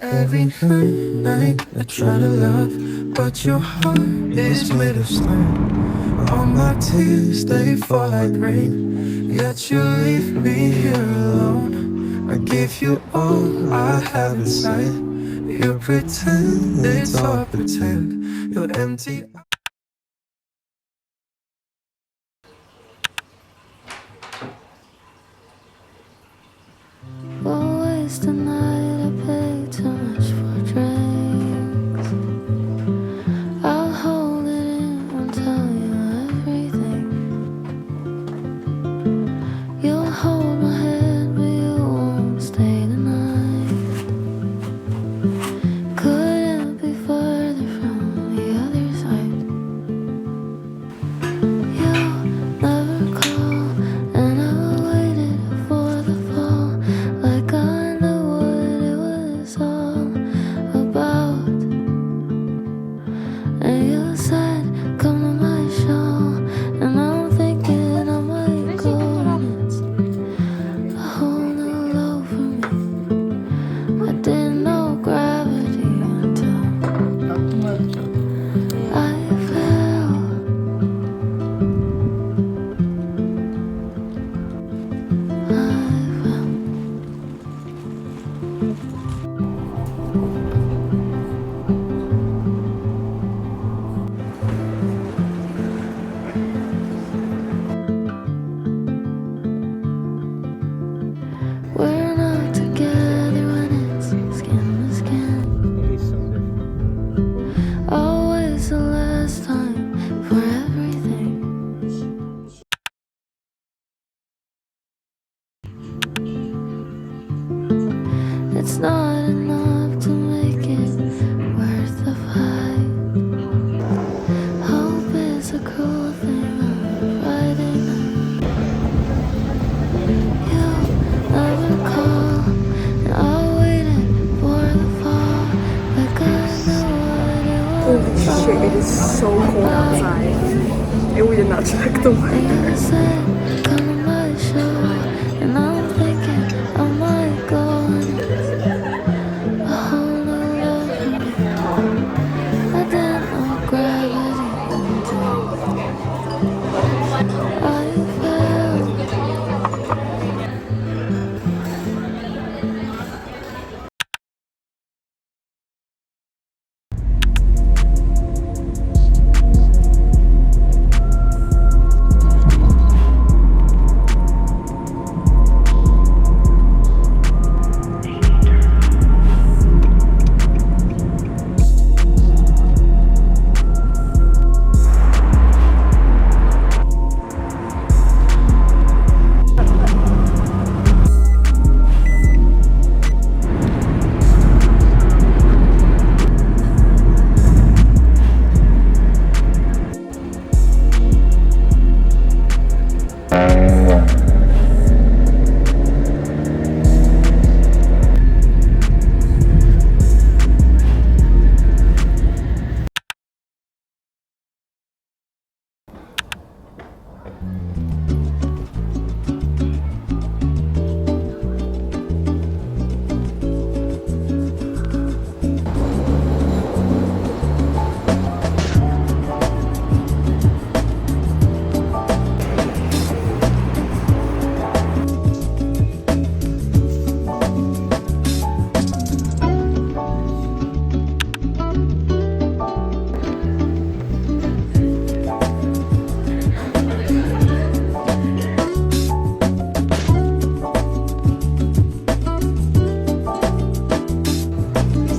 Every night I try to love, but your heart is made of stone. All my tears, they fall like rain, yet you leave me here alone. I give you all I have inside. You pretend it's all pretend. You're empty. Always the night I pay too much for drinks. I'll hold it in and tell you everything. You'll hold my hand, but you won't stay the night. Couldn't be further from the other side. You never call, and I waited for the fall, like I knew what it was all about. And you said, come to my show, and I'm thinking I might go, and it's a whole new low for me. I didn't know gravity until I fell. We're not together when it's skin to skin. Always the last time for everything. It's not enough to make it worth the fight. Hope is a cruel thing on Friday night. You never call, and I waited for the fall, like I knew what it was. Holy shit, it is so cold outside. And we did not check the And weather. you said, come to my show, and I'm thinking I might go, and it's a whole new love for me. I didn't know gravity until I fell.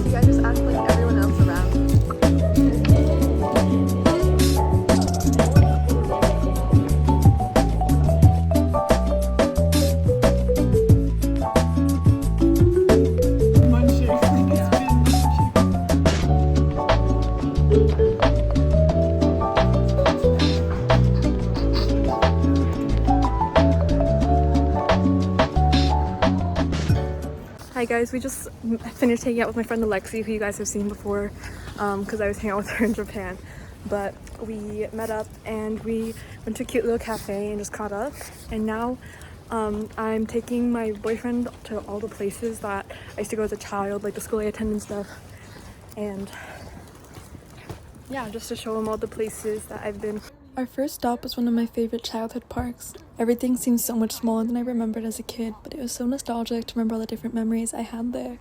You guys just act like everyone else around. Hi guys, we just finished hanging out with my friend Alexi, who you guys have seen before, because I was hanging out with her in Japan. But we met up and we went to a cute little cafe and just caught up. And now I'm taking my boyfriend to all the places that I used to go as a child, like the school I attend and stuff. And yeah, just to show him all the places that I've been. Our first stop was one of my favorite childhood parks. Everything seemed so much smaller than I remembered as a kid, but it was so nostalgic to remember all the different memories I had there.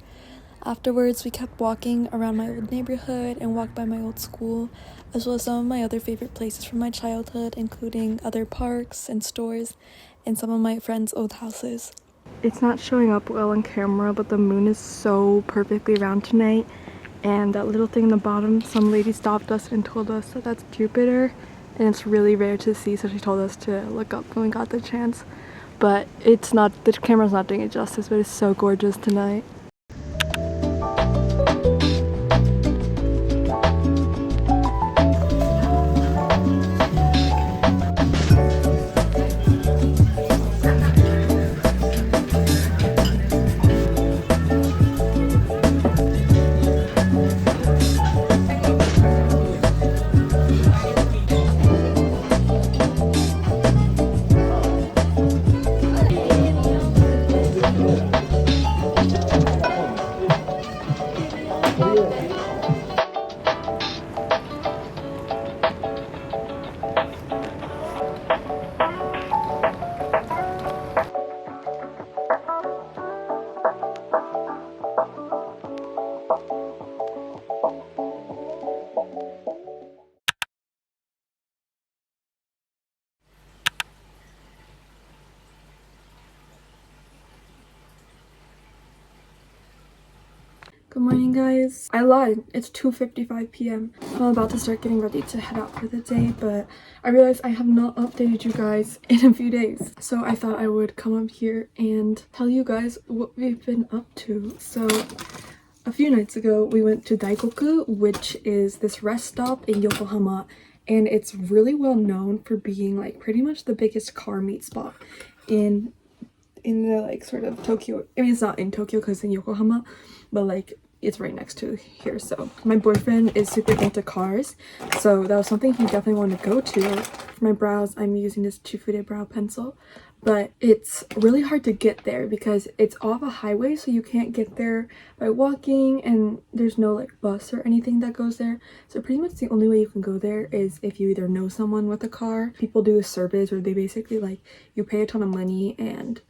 Afterwards, we kept walking around my old neighborhood and walked by my old school, as well as some of my other favorite places from my childhood, including other parks and stores and some of my friends' old houses. It's not showing up well on camera, but the moon is so perfectly round tonight. And that little thing in the bottom, some lady stopped us and told us that that's Jupiter, and it's really rare to see, so she told us to look up when we got the chance. But it's not, the camera's not doing it justice, but it's so gorgeous tonight. Good morning, guys. I lied. It's 2:55 p.m. I'm about to start getting ready to head out for the day, but I realized I have not updated you guys in a few days. So I thought I would come up here and tell you guys what we've been up to. So a few nights ago, we went to Daikoku, which is this rest stop in Yokohama, and it's really well known for being like pretty much the biggest car meet spot in the like sort of Tokyo. I mean, it's not in Tokyo because it's in Yokohama, but like it's right next to here. So my boyfriend is super into cars, so that was something he definitely wanted to go to. For my brows, I'm using this Chifude brow pencil, but it's really hard to get there because it's off a highway, so you can't get there by walking, and there's no like bus or anything that goes there. So pretty much the only way you can go there is if you either know someone with a car. People do a service where they basically like, you pay a ton of money and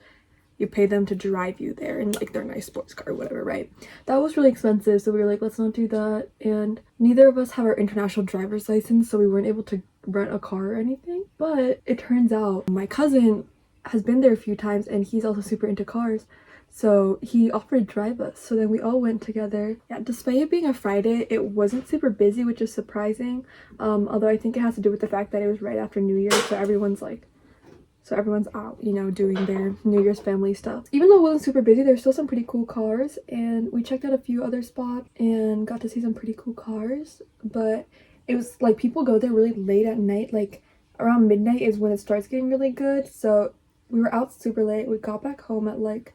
you pay them to drive you there in like their nice sports car or whatever, right? That was really expensive, so we were like, let's not do that. And neither of us have our international driver's license, so we weren't able to rent a car or anything. But it turns out my cousin has been there a few times and he's also super into cars, so he offered to drive us. So then we all went together. Yeah, despite it being a Friday, it wasn't super busy, which is surprising. Although I think it has to do with the fact that it was right after New Year, so everyone's out, you know, doing their New Year's family stuff. Even though it wasn't super busy, there's still some pretty cool cars, and we checked out a few other spots and got to see some pretty cool cars. But it was like, people go there really late at night, like around midnight is when it starts getting really good. So we were out super late. We got back home at like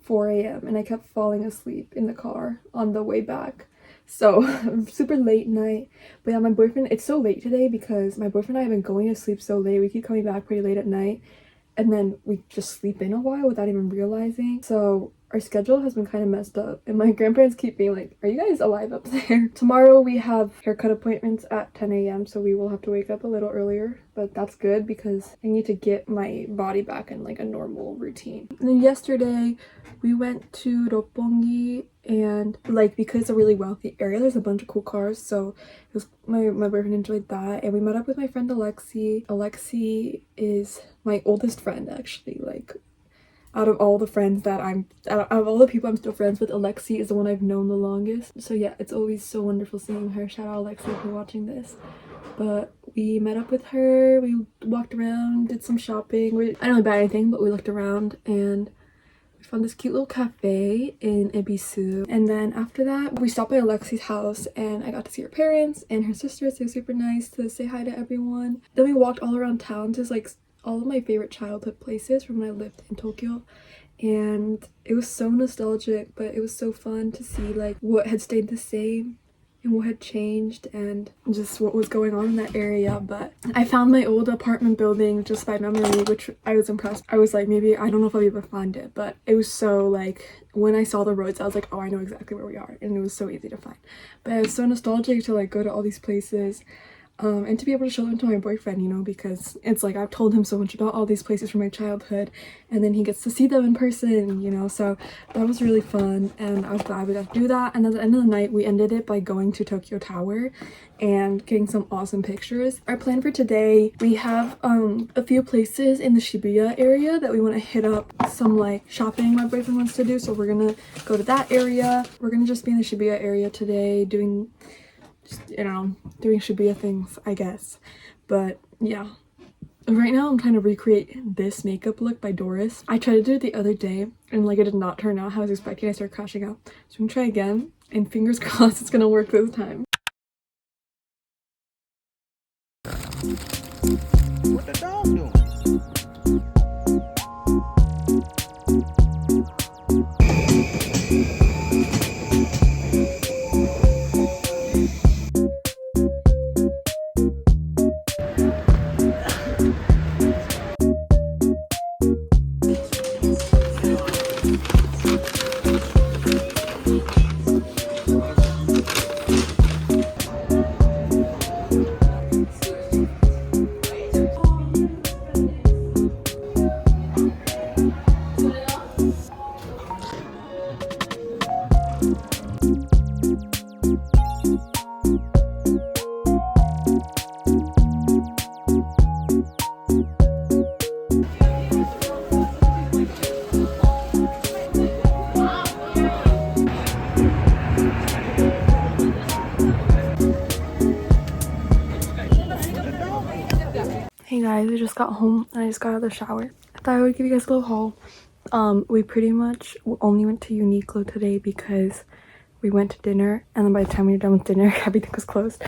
4 a.m. and I kept falling asleep in the car on the way back. So super late night. But yeah, my boyfriend, it's so late today because my boyfriend and I have been going to sleep so late. We keep coming back pretty late at night, and then we just sleep in a while without even realizing. So our schedule has been kind of messed up, and my grandparents keep being like, are you guys alive up there? Tomorrow we have haircut appointments at 10 a.m. so we will have to wake up a little earlier, but that's good because I need to get my body back in like a normal routine. And then yesterday we went to Roppongi, and like, because it's a really wealthy area, there's a bunch of cool cars, so it was, my boyfriend enjoyed that. And we met up with my friend 𝐬𝐸𝐸. 𝐬𝐸𝐸 is my oldest friend, actually. Like, out of all the friends that out of all the people I'm still friends with, 𝐬𝐸𝐸 is the one I've known the longest. So yeah, it's always so wonderful seeing her. Shout out 𝐬𝐸𝐸 if you're watching this. But we met up with her, we walked around, did some shopping. I didn't really buy anything, but we looked around and we found this cute little cafe in Ebisu. And then after that, we stopped by 𝐬𝐸𝐸's house and I got to see her parents and her sisters. It was super nice to say hi to everyone. Then we walked all around town to like all of my favorite childhood places from when I lived in Tokyo. And it was so nostalgic, but it was so fun to see like what had stayed the same and what had changed and just what was going on in that area. But I found my old apartment building just by memory, which I was impressed. I was like, maybe I don't know if I'll be able to find it, but it was so like, when I saw the roads I was like, oh, I know exactly where we are, and it was so easy to find. But I was so nostalgic to like go to all these places. And to be able to show them to my boyfriend, you know, because it's like I've told him so much about all these places from my childhood, and then he gets to see them in person, you know, so that was really fun, and I was glad we got to do that. And at the end of the night, we ended it by going to Tokyo Tower and getting some awesome pictures. Our plan for today, we have a few places in the Shibuya area that we want to hit up, some like shopping my boyfriend wants to do, so we're gonna go to that area. We're gonna just be in the Shibuya area today doing, you know, doing Shibuya things, I guess. But yeah, right now I'm trying to recreate this makeup look by Doris. I tried to do it the other day and like it did not turn out how I was expecting. I started crashing out, so I'm gonna try again, and fingers crossed it's gonna work this time. What the dog doing? Hey guys, I just got home and I just got out of the shower. I thought I would give you guys a little haul. We pretty much only went to 𝐬𝐭𝐦𝐞 today because we went to dinner, and then by the time we were done with dinner, everything was closed.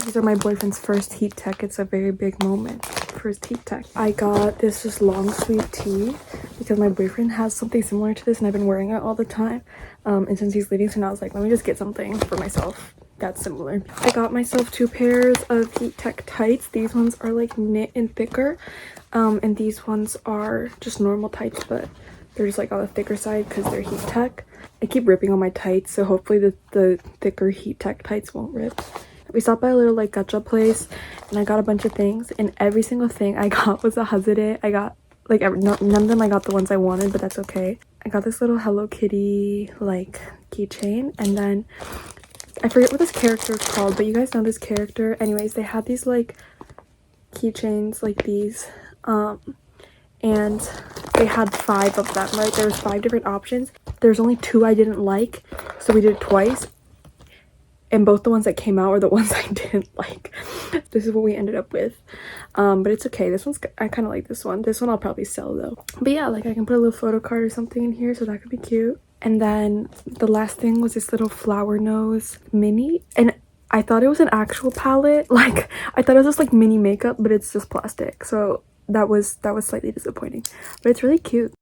These are my boyfriend's first heat tech. It's a very big moment. First heat tech. I got this just long sleeve tee because my boyfriend has something similar to this and I've been wearing it all the time. And since he's leaving, so now I was like, let me just get something for myself that's similar. I got myself 2 pairs of heat tech tights. These ones are like knit and thicker, and these ones are just normal tights, but they're just like on the thicker side because they're heat tech. I keep ripping on my tights, so hopefully the thicker heat tech tights won't rip. We stopped by a little like gacha place and I got a bunch of things, and every single thing I got was a Hazure. I got like none of them I got the ones I wanted, but that's okay. I got this little Hello Kitty like keychain, and then I forget what this character is called, but you guys know this character. Anyways, they had these like keychains like these, and they had 5 of them, right? There was 5 different options. There's only 2 I didn't like, so we did it twice, and both the ones that came out were the ones I didn't like. This is what we ended up with, but it's okay. This one's, I kind of like this one. This one I'll probably sell though. But yeah, like I can put a little photo card or something in here, so that could be cute. And then the last thing was this little flower nose mini, and I thought it was an actual palette. Like I thought it was just like mini makeup, but it's just plastic, so that was slightly disappointing, but it's really cute.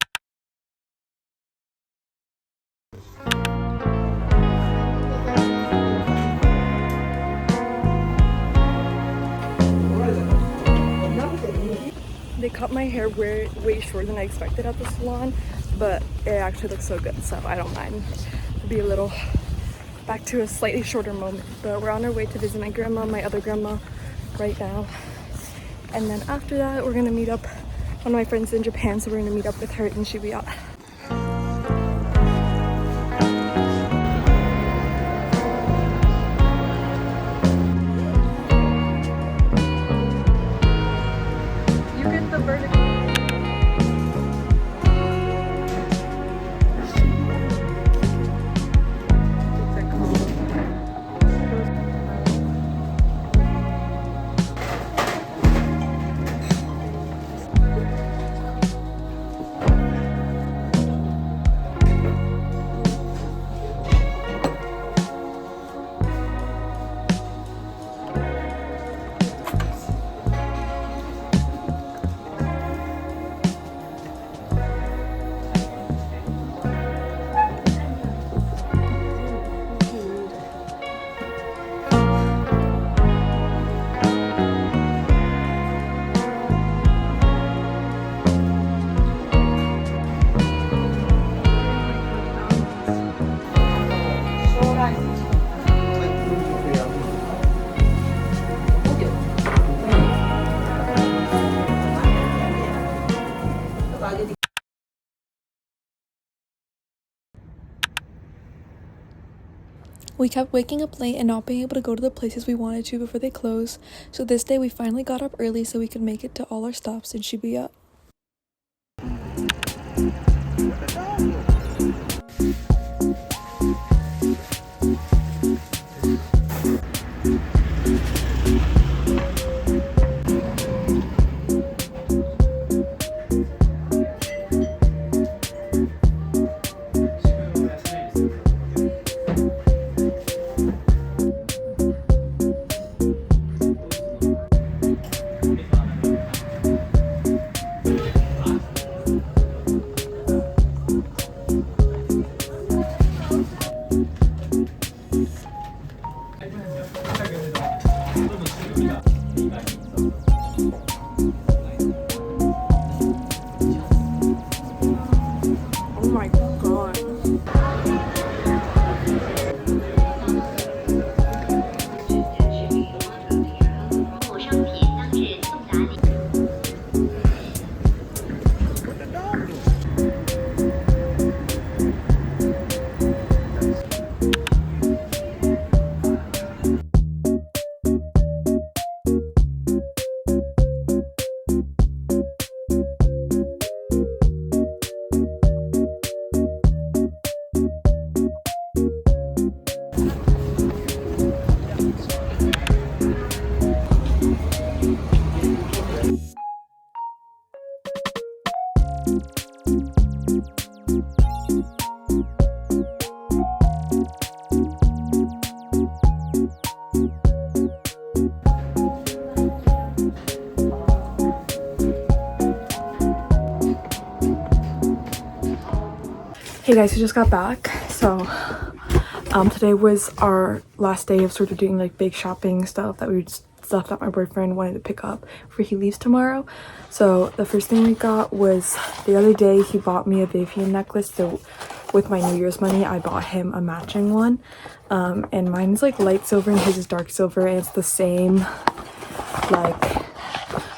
They cut my hair way shorter than I expected at the salon, but it actually looks so good, so I don't mind. It'll be a little back to a slightly shorter moment, but we're on our way to visit my grandma, my other grandma, right now. And then after that, we're gonna meet up. One of my friends in Japan, so we're gonna meet up with her in Shibuya. We kept waking up late and not being able to go to the places we wanted to before they close, so this day we finally got up early so we could make it to all our stops in Shibuya. Oh my god. Hey guys, we just got back. So today was our last day of sort of doing like big shopping stuff that my boyfriend wanted to pick up before he leaves tomorrow. So the first thing we got was, the other day he bought me a Vivian necklace, so with my New Year's money I bought him a matching one, and mine's like light silver and his is dark silver, and it's the same, like,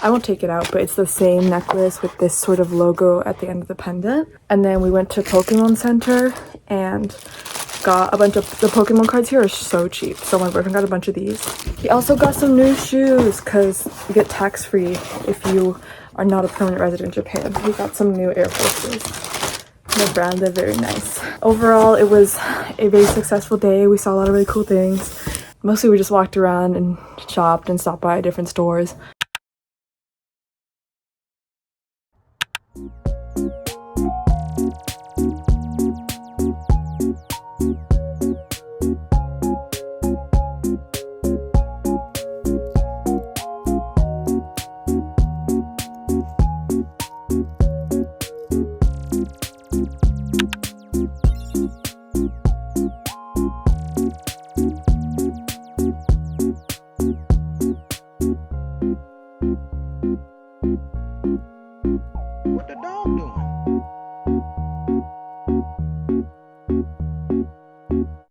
I won't take it out, but it's the same necklace with this sort of logo at the end of the pendant. And then we went to Pokemon Center and got a bunch of, the Pokemon cards here are so cheap, so my boyfriend got a bunch of these. He also got some new shoes because you get tax-free if you are not a permanent resident in Japan. He got some new Air Forces. The brand, they're very nice. Overall, it was a very successful day. We saw a lot of really cool things. Mostly we just walked around and shopped and stopped by different stores.